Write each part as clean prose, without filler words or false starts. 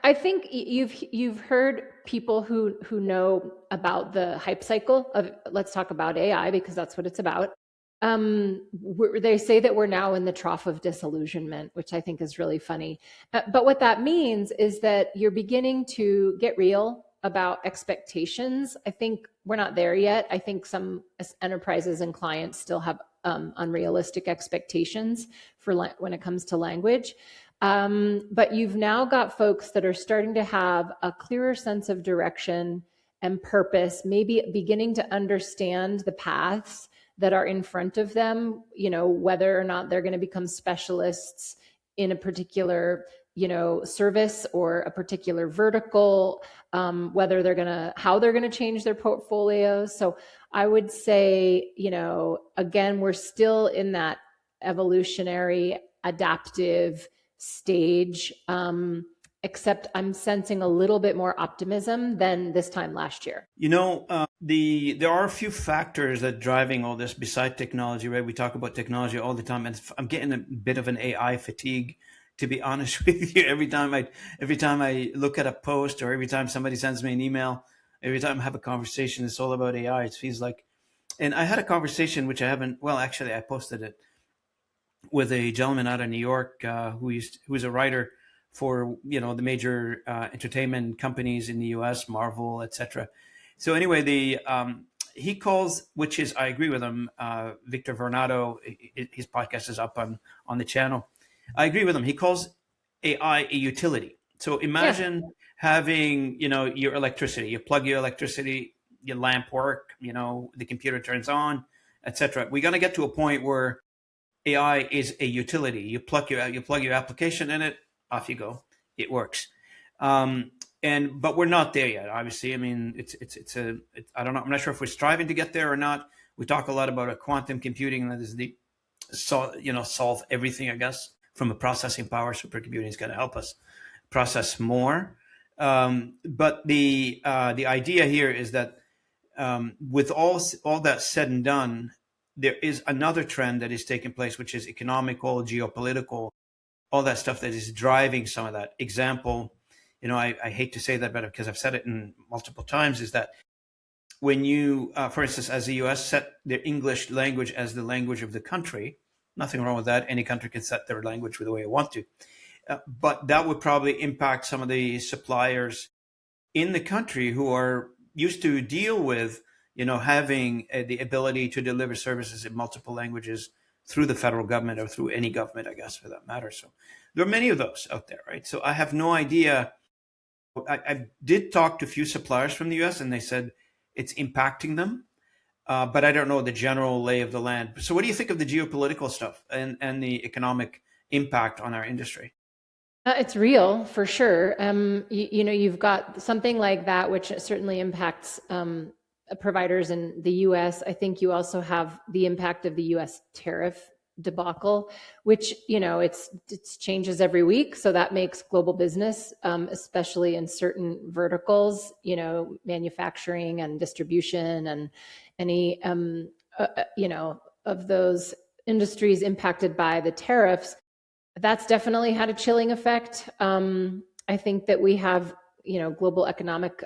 I think you've heard people who know about the hype cycle of, let's talk about AI because that's what it's about. They say that we're now in the trough of disillusionment, which I think is really funny. But what that means is that you're beginning to get real about expectations. I think we're not there yet. I think some enterprises and clients still have unrealistic expectations for when it comes to language. But you've now got folks that are starting to have a clearer sense of direction and purpose, maybe beginning to understand the paths that are in front of them, whether or not they're going to become specialists in a particular, service or a particular vertical, whether how they're going to change their portfolios. So I would say, again, we're still in that evolutionary, adaptive stage, except I'm sensing a little bit more optimism than this time last year. There are a few factors that are driving all this beside technology, right? We talk about technology all the time, and I'm getting a bit of an AI fatigue, to be honest with you. Every time I look at a post, or every time somebody sends me an email, every time I have a conversation, it's all about AI. It feels like, and I had a conversation which actually I posted it with a gentleman out of New York who's a writer for the major entertainment companies in the U.S., Marvel, etc. So anyway, he calls, which is, I agree with him, Victor Vernado. His podcast is up on the channel. I agree with him. He calls AI a utility. So imagine having your electricity. You plug your electricity, your lamp work. The computer turns on, etc. We're gonna get to a point where AI is a utility. You plug your application in it, off you go. It works. But we're not there yet. Obviously, I mean, I don't know. I'm not sure if we're striving to get there or not. We talk a lot about quantum computing, and that is solve everything. I guess from a processing power, supercomputing is going to help us process more. But the idea here is that with all that said and done, there is another trend that is taking place, which is economical, geopolitical, all that stuff that is driving some of that. Example, I hate to say that, but because I've said it in multiple times, is that when you, for instance, as the US set their English language as the language of the country, nothing wrong with that. Any country can set their language the way it wants to. But that would probably impact some of the suppliers in the country who are used to deal with having the ability to deliver services in multiple languages through the federal government, or through any government, I guess, for that matter. So there are many of those out there, right? So I have no idea. I did talk to a few suppliers from the US, and they said it's impacting them, but I don't know the general lay of the land. So what do you think of the geopolitical stuff and the economic impact on our industry? It's real for sure. You've got something like that, which certainly impacts providers in the US. I think you also have the impact of the US tariff debacle, which, it's changes every week. So that makes global business, especially in certain verticals, manufacturing and distribution and any, of those industries impacted by the tariffs. That's definitely had a chilling effect. I think that we have, global economic,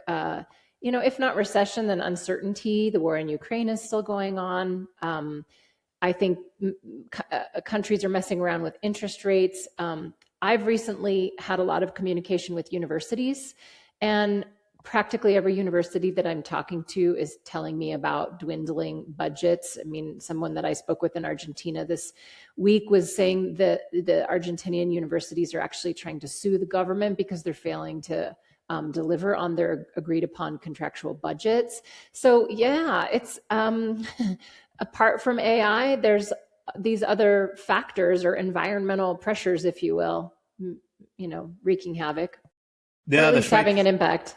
if not recession, then uncertainty. The war in Ukraine is still going on. I think countries are messing around with interest rates. I've recently had a lot of communication with universities, and practically every university that I'm talking to is telling me about dwindling budgets. I mean, someone that I spoke with in Argentina this week was saying that the Argentinian universities are actually trying to sue the government because they're failing to deliver on their agreed upon contractual budgets. So yeah, it's apart from AI, there's these other factors or environmental pressures, if you will, wreaking havoc. Yeah, or at that's least right. having an impact.